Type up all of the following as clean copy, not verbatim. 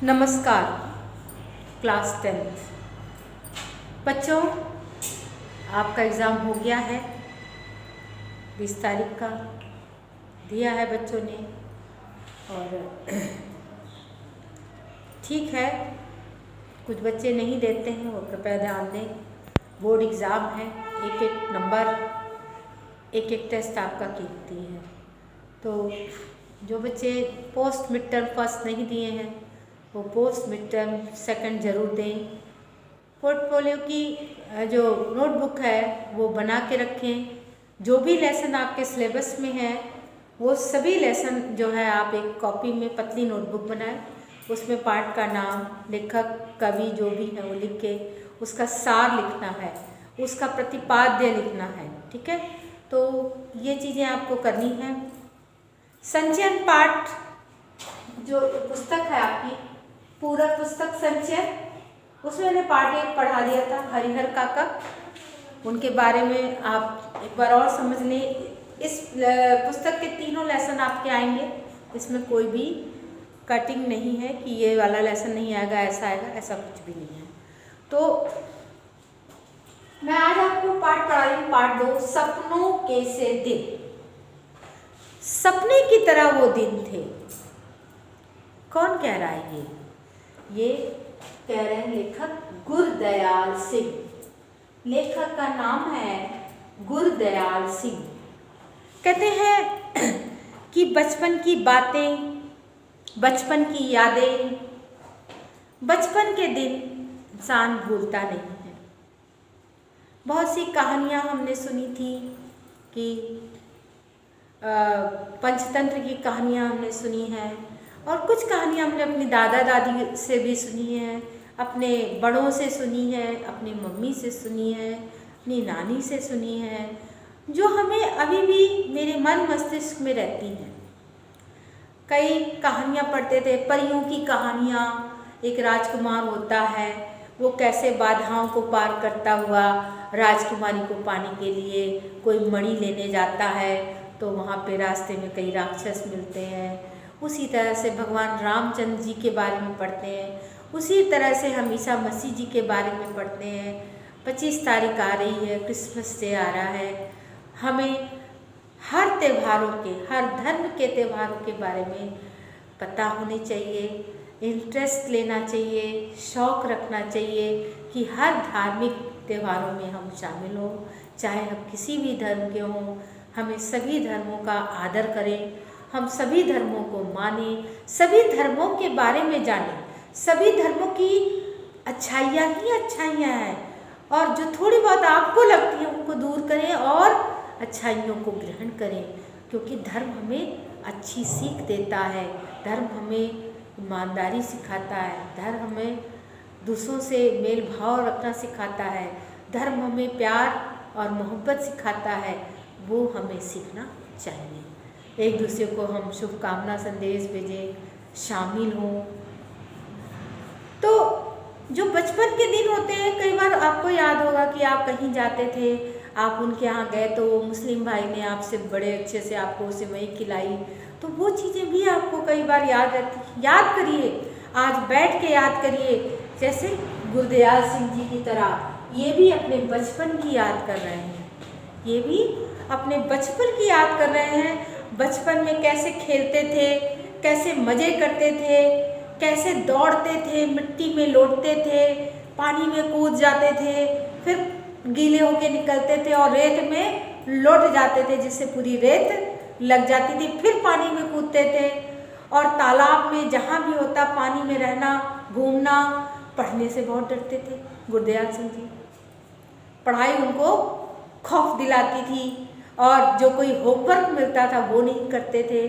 नमस्कार class 10th बच्चों, आपका एग्ज़ाम हो गया है। 20 तारीख का दिया है बच्चों ने। और ठीक है, कुछ बच्चे नहीं देते हैं, वो कृपया ध्यान दें। बोर्ड एग्ज़ाम है, एक एक नंबर, एक एक टेस्ट आपका कीमती है। तो जो बच्चे पोस्ट मिड टर्म फर्स्ट नहीं दिए हैं वो पोस्ट मिड टर्म सेकंड ज़रूर दें। पोर्टफोलियो की जो नोटबुक है वो बना के रखें। जो भी लेसन आपके सिलेबस में है वो सभी लेसन जो है आप एक कॉपी में पतली नोटबुक बनाएं। उसमें पाठ का नाम, लेखक, कवि जो भी है वो लिख के उसका सार लिखना है, उसका प्रतिपाद्य लिखना है। ठीक है, तो ये चीज़ें आपको करनी है। संचयन पाठ जो पुस्तक है आपकी, पूरक पुस्तक संचय, उसमें मैंने पाठ 1 पढ़ा दिया था, हरिहर काका। उनके बारे में आप एक बार और समझ लें। इस पुस्तक के तीनों लेसन आपके आएंगे, इसमें कोई भी कटिंग नहीं है कि ये वाला लेसन नहीं आएगा, ऐसा आएगा, ऐसा कुछ भी नहीं है। तो मैं आज आपको पाठ पढ़ा रही हूँ, पाठ 2, सपनों के से दिन। सपने की तरह वो दिन थे। कौन कह रहा है ये कह रहे हैं लेखक गुरदयाल सिंह। लेखक का नाम है गुरदयाल सिंह। कहते हैं कि बचपन की बातें, बचपन की यादें, बचपन के दिन इंसान भूलता नहीं है। बहुत सी कहानियाँ हमने सुनी थी कि पंचतंत्र की कहानियाँ हमने सुनी हैं, और कुछ कहानियाँ हमने अपनी दादा दादी से भी सुनी है, अपने बड़ों से सुनी है, अपनी मम्मी से सुनी है, अपनी नानी से सुनी है, जो हमें अभी भी मेरे मन मस्तिष्क में रहती हैं। कई कहानियाँ पढ़ते थे, परियों की कहानियाँ। एक राजकुमार होता है, वो कैसे बाधाओं को पार करता हुआ राजकुमारी को पाने के लिए कोई मणि लेने जाता है, तो वहाँ पे रास्ते में कई राक्षस मिलते हैं। उसी तरह से भगवान रामचंद्र जी के बारे में पढ़ते हैं, उसी तरह से हम ईसा मसीह जी के बारे में पढ़ते हैं। 25 तारीख आ रही है, क्रिसमस डे आ रहा है। हमें हर त्योहारों के, हर धर्म के त्योहारों के बारे में पता होनी चाहिए, इंटरेस्ट लेना चाहिए, शौक़ रखना चाहिए कि हर धार्मिक त्योहारों में हम शामिल हों, चाहे हम किसी भी धर्म के हों। हमें सभी धर्मों का आदर करें, हम सभी धर्मों को मानें, सभी धर्मों के बारे में जानें। सभी धर्मों की अच्छाइयाँ ही अच्छाइयाँ हैं, और जो थोड़ी बहुत आपको लगती है उनको दूर करें और अच्छाइयों को ग्रहण करें, क्योंकि धर्म हमें अच्छी सीख देता है, धर्म हमें ईमानदारी सिखाता है, धर्म हमें दूसरों से मेल भाव रखना सिखाता है, धर्म हमें प्यार और मोहब्बत सिखाता है। वो हमें सीखना चाहिए। एक दूसरे को हम शुभकामना संदेश भेजें, शामिल हों। तो जो बचपन के दिन होते हैं, कई बार आपको याद होगा कि आप कहीं जाते थे, आप उनके यहाँ गए तो वो मुस्लिम भाई ने आपसे बड़े अच्छे से आपको सेवई खिलाई, तो वो चीज़ें भी आपको कई बार याद रहती। याद करिए, आज बैठ के याद करिए, जैसे गुरदयाल सिंह जी की तरह ये भी अपने बचपन की याद कर रहे हैं। ये भी अपने बचपन की याद कर रहे हैं। बचपन में कैसे खेलते थे, कैसे मज़े करते थे, कैसे दौड़ते थे, मिट्टी में लौटते थे, पानी में कूद जाते थे, फिर गीले होके निकलते थे और रेत में लौट जाते थे, जिससे पूरी रेत लग जाती थी। फिर पानी में कूदते थे, और तालाब में जहाँ भी होता पानी में रहना, घूमना। पढ़ने से बहुत डरते थे गुरदयाल सिंह जी। पढ़ाई उनको खौफ दिलाती थी, और जो कोई होमवर्क मिलता था वो नहीं करते थे।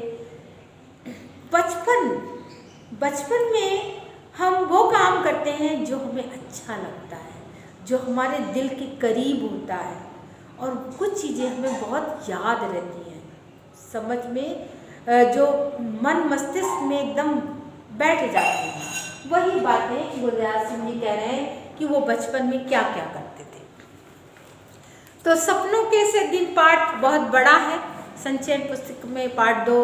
बचपन में हम वो काम करते हैं जो हमें अच्छा लगता है, जो हमारे दिल के करीब होता है, और कुछ चीज़ें हमें बहुत याद रहती हैं, समझ में जो मन मस्तिष्क में एकदम बैठ जाती हैं। वही बातें गुरदयाल सिंह जी कह रहे हैं कि वो बचपन में क्या क्या करते थे। तो सपनों के से दिन पाठ बहुत बड़ा है, संचयन पुस्तक में पाठ 2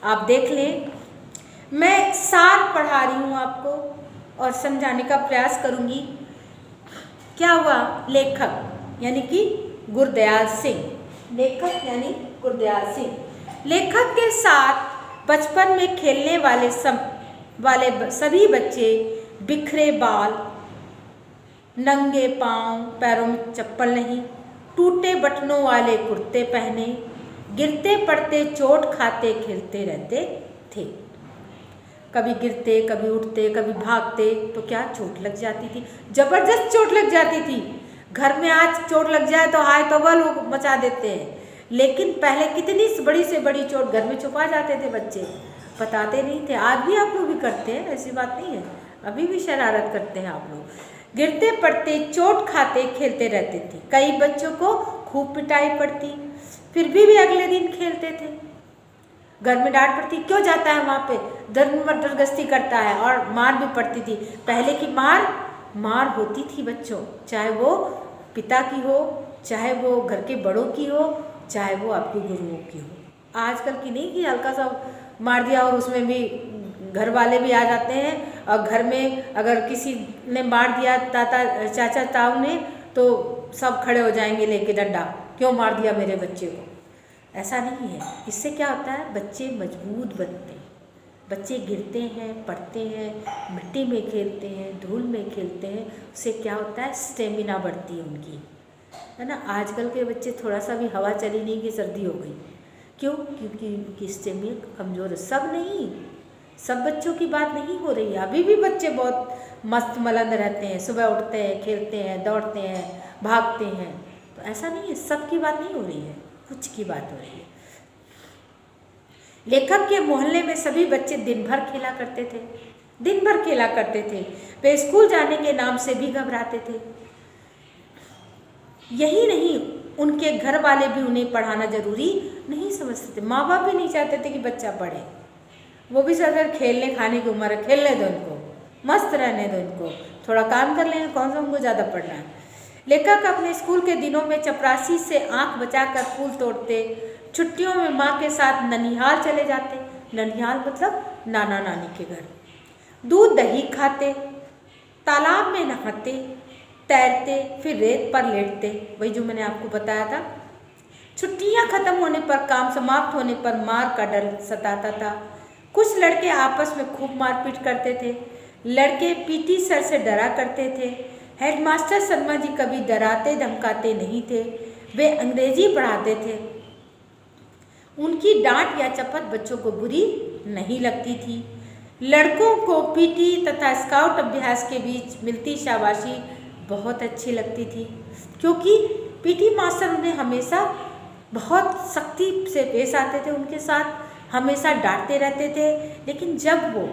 आप देख लें। मैं सार पढ़ा रही हूँ आपको और समझाने का प्रयास करूँगी। क्या हुआ, लेखक यानी कि गुरदयाल सिंह, लेखक यानी गुरदयाल सिंह, लेखक के साथ बचपन में खेलने वाले सभी बच्चे बिखरे बाल, नंगे पांव, पैरों में चप्पल नहीं, टूटे बटनों वाले कुर्ते पहने, गिरते पड़ते चोट खाते खेलते रहते थे। कभी गिरते, कभी उठते, कभी भागते तो क्या चोट लग जाती थी, जबरदस्त चोट लग जाती थी। घर में आज चोट लग जाए तो हाय तौबा लोग मचा देते हैं, लेकिन पहले कितनी बड़ी से बड़ी चोट घर में छुपा जाते थे बच्चे, बताते नहीं थे। आज भी आप लोग भी करते हैं, ऐसी बात नहीं है, अभी भी शरारत करते हैं आप लोग। गिरते पड़ते चोट खाते खेलते रहते थे। कई बच्चों को खूब पिटाई पड़ती, फिर भी अगले दिन खेलते थे। घर में डांट पड़ती, क्यों जाता है वहाँ पे, दरगस्ती करता है, और मार भी पड़ती थी। पहले की मार होती थी बच्चों, चाहे वो पिता की हो, चाहे वो घर के बड़ों की हो, चाहे वो आपके गुरुओं की हो। आजकल की नहीं कि हल्का सा मार दिया और उसमें भी घर वाले भी आ जाते हैं, और घर में अगर किसी ने मार दिया चाचा ताऊ ने तो सब खड़े हो जाएंगे लेके डंडा, क्यों मार दिया मेरे बच्चे को। ऐसा नहीं है। इससे क्या होता है, बच्चे मजबूत बनते हैं, बच्चे गिरते हैं, पड़ते हैं, मिट्टी में खेलते हैं, धूल में खेलते हैं, उससे क्या होता है, स्टेमिना बढ़ती है उनकी, है ना। आजकल के बच्चे थोड़ा सा भी हवा चली नहीं कि सर्दी हो गई, क्यों, क्योंकि उनकी स्टेमिना कमज़ोर है। सब बच्चों की बात नहीं हो रही है, अभी भी बच्चे बहुत मस्त मलंद रहते हैं, सुबह उठते हैं, खेलते हैं, दौड़ते हैं, भागते हैं। तो ऐसा नहीं है, सबकी बात नहीं हो रही है, कुछ की बात हो रही है। लेखक के मोहल्ले में सभी बच्चे दिन भर खेला करते थे। वे स्कूल जाने के नाम से भी घबराते थे। यही नहीं, उनके घर वाले भी उन्हें पढ़ाना जरूरी नहीं समझते थे। माँ बाप भी नहीं चाहते थे कि बच्चा पढ़े, वो भी अगर खेलने खाने की उम्र है, खेलने दो इनको, मस्त रहने दो इनको, थोड़ा काम कर लेंगे, कौन सा उनको ज़्यादा पढ़ना है। लेखक अपने स्कूल के दिनों में चपरासी से आंख बचाकर फूल तोड़ते, छुट्टियों में माँ के साथ ननिहाल चले जाते, ननिहाल मतलब नाना नानी के घर, दूध दही खाते, तालाब में नहाते, तैरते, फिर रेत पर लेटते, वही जो मैंने आपको बताया था। छुट्टियां खत्म होने पर, काम समाप्त होने पर मार का डर सताता था। कुछ लड़के आपस में खूब मारपीट करते थे। लड़के पीटी सर से डरा करते थे। हेडमास्टर शर्मा जी कभी डराते धमकाते नहीं थे, वे अंग्रेजी पढ़ाते थे। उनकी डांट या चपत बच्चों को बुरी नहीं लगती थी। लड़कों को पीटी तथा स्काउट अभ्यास के बीच मिलती शाबाशी बहुत अच्छी लगती थी, क्योंकि पीटी मास्टर उन्हें हमेशा बहुत सख्ती से पेश आते थे, उनके साथ हमेशा डांटते रहते थे। लेकिन जब वो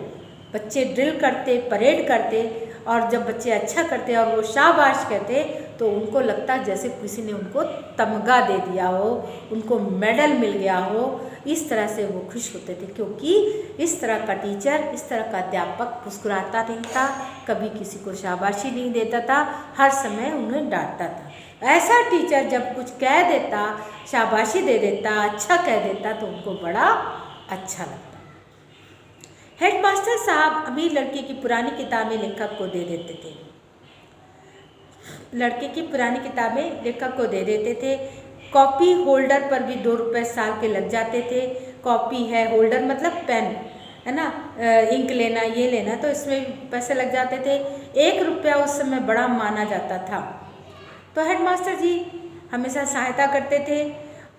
बच्चे ड्रिल करते, परेड करते, और जब बच्चे अच्छा करते और वो शाबाश कहते, तो उनको लगता जैसे किसी ने उनको तमगा दे दिया हो, उनको मेडल मिल गया हो। इस तरह से वो खुश होते थे, क्योंकि इस तरह का टीचर, इस तरह का अध्यापक मुस्कुराता नहीं था, कभी किसी को शाबाशी नहीं देता था, हर समय उन्हें डांटता था। ऐसा टीचर जब कुछ कह देता, शाबाशी दे देता, अच्छा कह देता, तो उनको बड़ा अच्छा लगता। हेडमास्टर साहब अमीर लड़के की पुरानी किताबें लेखक को दे देते थे। लड़के की पुरानी किताबें लेखक को दे देते थे। कॉपी होल्डर पर भी 2 रुपये साल के लग जाते थे। कॉपी है, होल्डर मतलब पेन है ना, इंक लेना, ये लेना, तो इसमें पैसे लग जाते थे। 1 रुपया उस समय बड़ा माना जाता था। तो हेडमास्टर जी हमेशा सहायता करते थे।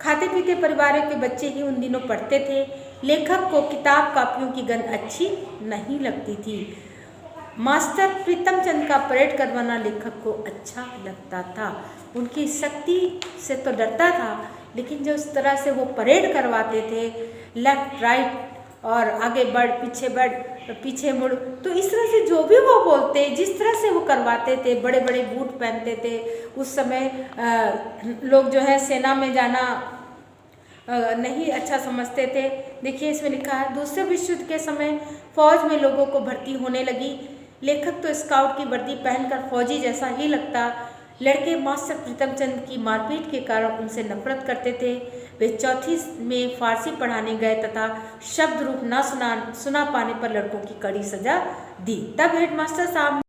खाते पीते परिवारों के बच्चे ही उन दिनों पढ़ते थे। लेखक को किताब कापियों की गंध अच्छी नहीं लगती थी। मास्टर प्रीतम चंद का परेड करवाना लेखक को अच्छा लगता था। उनकी शक्ति से तो डरता था, लेकिन जो उस तरह से वो परेड करवाते थे, लेफ्ट राइट और आगे बढ़, पीछे बढ़, पीछे मुड़, तो इस तरह से जो भी वो बोलते, जिस तरह से वो करवाते थे, बड़े बड़े बूट पहनते थे। उस समय लोग जो है सेना में जाना नहीं अच्छा समझते थे। देखिए इसमें लिखा है, दूसरे विश्व युद्ध के समय फौज में लोगों को भर्ती होने लगी। लेखक तो स्काउट की वर्दी पहनकर फौजी जैसा ही लगता। लड़के मास्टर प्रीतम चंद की मारपीट के कारण उनसे नफरत करते थे। वे चौथी में फारसी पढ़ाने गए तथा शब्द रूप न सुना पाने पर लड़कों की कड़ी सजा दी। तब हेडमास्टर साहब